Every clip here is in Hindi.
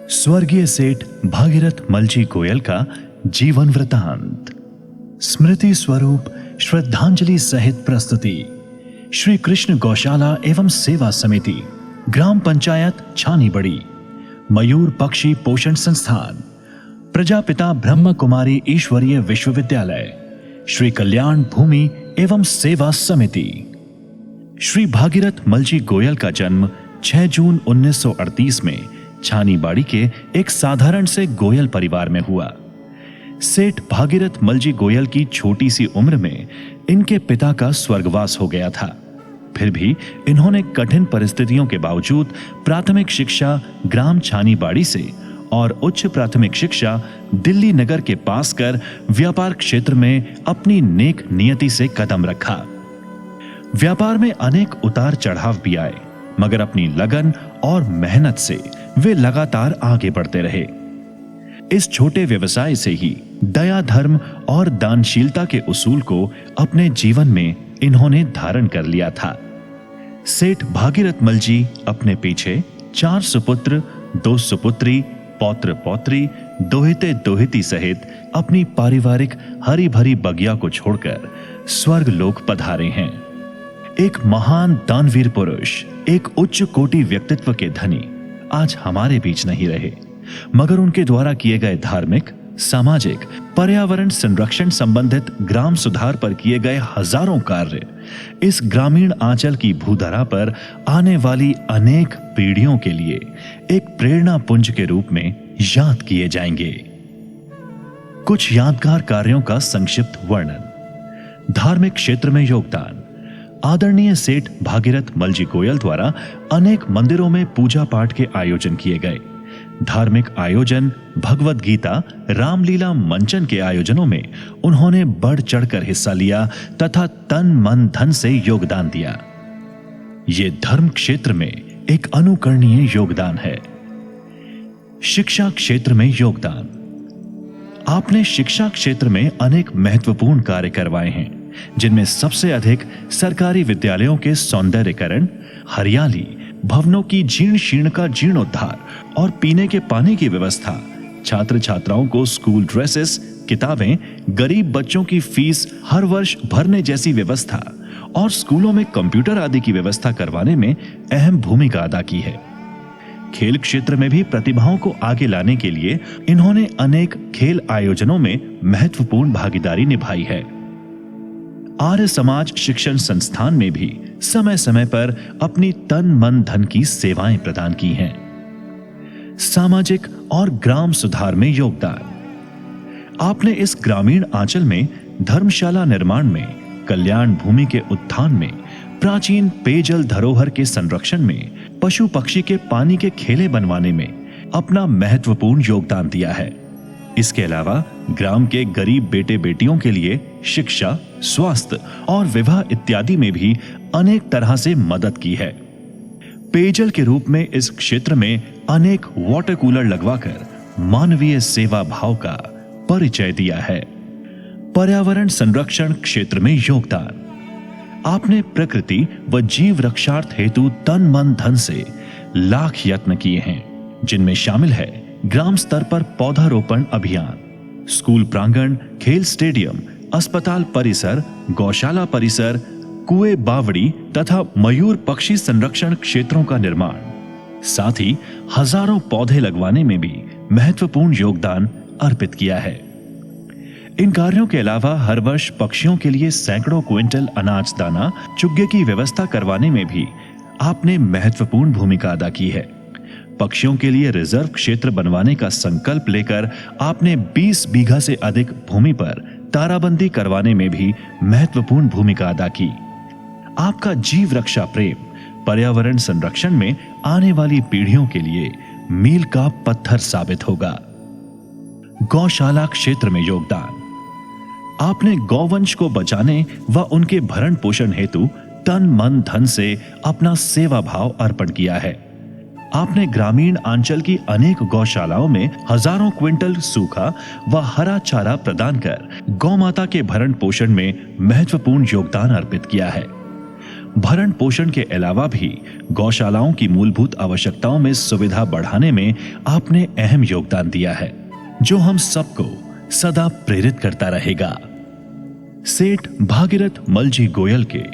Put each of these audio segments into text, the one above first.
स्वर्गीय सेठ भागीरथ मलजी गोयल का जीवन वृतांत। स्मृति स्वरूप श्रद्धांजलि सहित प्रस्तुति। श्री कृष्ण गौशाला एवं सेवा समिति, ग्राम पंचायत छानी बड़ी, मयूर पक्षी पोषण संस्थान, प्रजापिता ब्रह्म कुमारी ईश्वरीय विश्वविद्यालय, श्री कल्याण भूमि एवं सेवा समिति। श्री भागीरथ मलजी गोयल का जन्म 6 जून 1938 में छानीबाड़ी के एक साधारण से गोयल परिवार में हुआ। सेठ भागीरथ मलजी गोयल की छोटी सी उम्र में इनके पिता का स्वर्गवास हो गया था। फिर भी इन्होंने कठिन परिस्थितियों के बावजूद प्राथमिक शिक्षा ग्राम छानीबाड़ी से और उच्च प्राथमिक शिक्षा दिल्ली नगर के पास कर व्यापार क्षेत्र में अपनी नेक नियति से कदम रखा। व्यापार में अनेक उतार चढ़ाव भी आए, मगर अपनी लगन और मेहनत से वे लगातार आगे बढ़ते रहे। इस छोटे व्यवसाय से ही दया, धर्म और दानशीलता के उसूल को अपने जीवन में इन्होंने धारण कर लिया था। सेठ भागीरथ मलजी अपने पीछे 4 सुपुत्र, 2 सुपुत्री, पौत्र पौत्री, दोहिते दोहिती सहित अपनी पारिवारिक हरी भरी बगिया को छोड़कर स्वर्ग लोक पधारे हैं। एक महान दानवीर पुरुष, एक उच्च कोटि व्यक्तित्व के धनी आज हमारे बीच नहीं रहे, मगर उनके द्वारा किए गए धार्मिक, सामाजिक, पर्यावरण संरक्षण संबंधित ग्राम सुधार पर किए गए हजारों कार्य इस ग्रामीण आंचल की भूधरा पर आने वाली अनेक पीढ़ियों के लिए एक प्रेरणा पुंज के रूप में याद किए जाएंगे। कुछ यादगार कार्यों का संक्षिप्त वर्णन। धार्मिक क्षेत्र में योगदान। आदरणीय सेठ भागीरथ मलजी गोयल द्वारा अनेक मंदिरों में पूजा पाठ के आयोजन किए गए। धार्मिक आयोजन, भगवत गीता, रामलीला मंचन के आयोजनों में उन्होंने बढ़ चढ़कर हिस्सा लिया तथा तन मन धन से योगदान दिया। ये धर्म क्षेत्र में एक अनुकरणीय योगदान है। शिक्षा क्षेत्र में योगदान। आपने शिक्षा क्षेत्र में अनेक महत्वपूर्ण कार्य करवाए हैं, जिनमें सबसे अधिक सरकारी विद्यालयों के सौंदर्यीकरण, हरियाली, भवनों की जीर्ण शीर्ण का जीर्णोद्धार और पीने के पानी की व्यवस्था, छात्र छात्राओं को स्कूल ड्रेसेस, किताबें, गरीब बच्चों की फीस हर वर्ष भरने जैसी व्यवस्था और स्कूलों में कंप्यूटर आदि की व्यवस्था करवाने में अहम भूमिका अदा की है। खेल क्षेत्र में भी प्रतिभाओं को आगे लाने के लिए इन्होंने अनेक खेल आयोजनों में महत्वपूर्ण भागीदारी निभाई है। आर्य समाज शिक्षण संस्थान में भी समय समय पर अपनी तन मन धन की सेवाएं प्रदान की हैं। सामाजिक और ग्राम सुधार में योगदान। आपने इस ग्रामीण आंचल में धर्मशाला निर्माण में, कल्याण भूमि के उत्थान में, प्राचीन पेयजल धरोहर के संरक्षण में, पशु पक्षी के पानी के खेले बनवाने में अपना महत्वपूर्ण योगदान दिया है। इसके अलावा ग्राम के गरीब बेटे बेटियों के लिए शिक्षा, स्वास्थ्य और विवाह इत्यादि में भी अनेक तरह से मदद की है। पेयजल के रूप में इस क्षेत्र में अनेक वाटर कूलर लगवाकर मानवीय सेवा भाव का परिचय दिया है। पर्यावरण संरक्षण क्षेत्र में योगदान। आपने प्रकृति व जीव रक्षार्थ हेतु तन मन धन से लाख यत्न किए हैं, जिनमें शामिल है ग्राम स्तर पर पौधारोपण अभियान, स्कूल प्रांगण, खेल स्टेडियम, अस्पताल परिसर, गौशाला परिसर, कुएं बावड़ी तथा मयूर पक्षी संरक्षण क्षेत्रों का निर्माण, साथ ही हजारों पौधे लगवाने में भी महत्वपूर्ण योगदान अर्पित किया है। इन कार्यों के अलावा हर वर्ष पक्षियों के लिए सैकड़ों क्विंटल अनाज दाना, चुग्गे की व्यवस्था करवाने में भी आपने महत्वपूर्ण भूमिका अदा की है। पक्षियों के लिए रिजर्व क्षेत्र बनवाने का संकल्प लेकर आपने 20 बीघा से अधिक भूमि पर ताराबंदी करवाने में भी महत्वपूर्ण भूमिका अदा की। आपका जीव रक्षा प्रेम पर्यावरण संरक्षण में आने वाली पीढ़ियों के लिए मील का पत्थर साबित होगा। गौशाला क्षेत्र में योगदान। आपने गौवंश को बचाने व उनके भरण पोषण हेतु तन मन धन से अपना सेवा भाव अर्पण किया है। आपने ग्रामीण आंचल की अनेक गौशालाओं में हजारों क्विंटल सूखा व हरा चारा प्रदान कर गौ माता के भरण पोषण में महत्वपूर्ण योगदान अर्पित किया है। भरण पोषण के अलावा भी गौशालाओं की मूलभूत आवश्यकताओं में सुविधा बढ़ाने में आपने अहम योगदान दिया है, जो हम सबको सदा प्रेरित करता रहेगा। सेठ भागीरथ मलजी गोयल के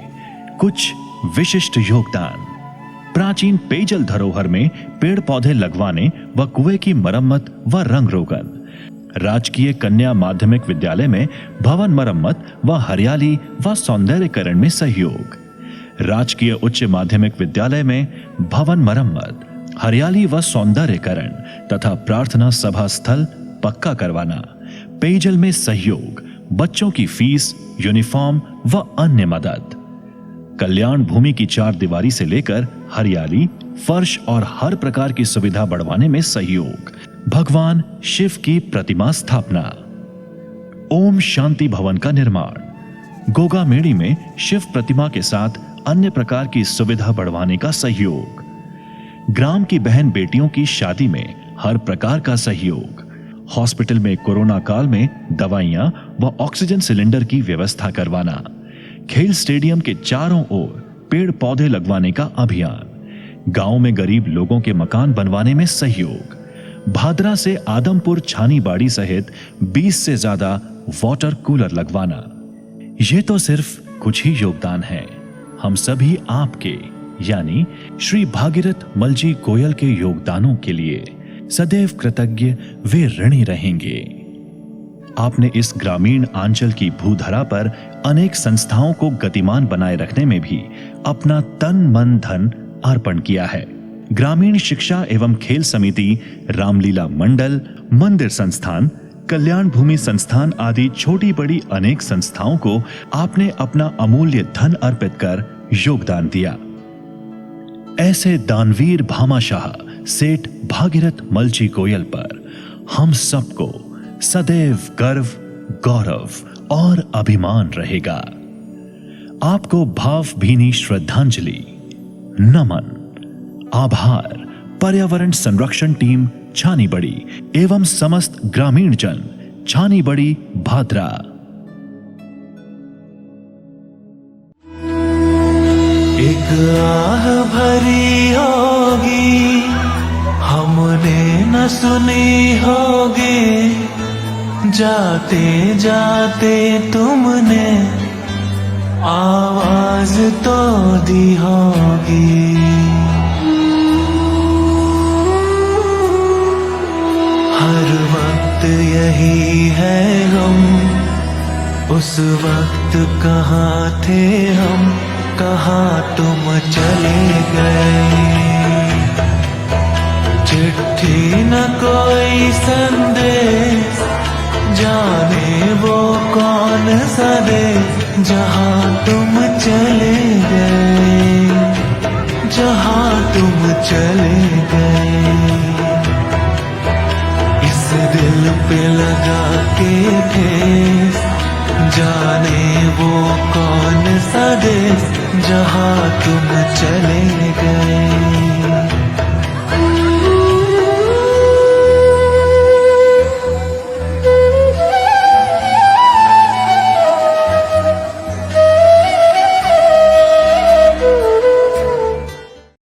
कुछ विशिष्ट योगदान। प्राचीन पेयजल धरोहर में पेड़ पौधे लगवाने व कुएं की मरम्मत व रंग रोगन। राजकीय कन्या माध्यमिक विद्यालय में भवन मरम्मत व हरियाली व सौंदर्यकरण में सहयोग। राजकीय उच्च माध्यमिक विद्यालय में भवन मरम्मत, हरियाली व सौंदर्यकरण तथा प्रार्थना सभा स्थल पक्का करवाना। पेयजल में सहयोग, बच्चों की फीस, यूनिफॉर्म व अन्य मदद। कल्याण भूमि की 4 दीवारी से लेकर हरियाली, फर्श और हर प्रकार की सुविधा बढ़वाने में सहयोग। भगवान शिव की प्रतिमा स्थापना। ओम शांति भवन का निर्माण। गोगामेड़ी में शिव प्रतिमा के साथ अन्य प्रकार की सुविधा बढ़वाने का सहयोग। ग्राम की बहन बेटियों की शादी में हर प्रकार का सहयोग। हॉस्पिटल में कोरोना काल में दवाइयां व ऑक्सीजन सिलेंडर की व्यवस्था करवाना। खेल स्टेडियम के चारों ओर पेड़ पौधे लगवाने का अभियान। गांव में गरीब लोगों के मकान बनवाने में सहयोग। भादरा से आदमपुर छानीबाड़ी सहित 20 से ज्यादा वाटर कूलर लगवाना। ये तो सिर्फ कुछ ही योगदान है। हम सभी आपके यानी श्री भागीरथ मलजी गोयल के योगदानों के लिए सदैव कृतज्ञ वे ऋणी रहेंगे। आपने इस ग्रामीण आंचल की भूधरा पर अनेक संस्थाओं को गतिमान बनाए रखने में भी अपना तन मन धन अर्पण किया है। ग्रामीण शिक्षा एवं खेल समिति, रामलीला मंडल, मंदिर संस्थान, कल्याण भूमि संस्थान आदि छोटी बड़ी अनेक संस्थाओं को आपने अपना अमूल्य धन अर्पित कर योगदान दिया। ऐसे दानवीर भामाशाह सेठ भागीरथ मलजी गोयल पर हम सबको सदैव गर्व, गौरव और अभिमान रहेगा। आपको भावभीनी श्रद्धांजलि, नमन, आभार। पर्यावरण संरक्षण टीम छानीबड़ी एवं समस्त ग्रामीण जन छानीबड़ी भादरा। एक आह भरी होगी हमने न सुनी होगी, जाते जाते तुमने आवाज तो दी होगी। हर वक्त यही है गम, उस वक्त कहाँ थे हम, कहाँ तुम चले गए। चिट्ठी न कोई संदेश, जाने वो कौन सा देश, जहाँ तुम चले गए, जहाँ तुम चले गए। इस दिल पे लगा के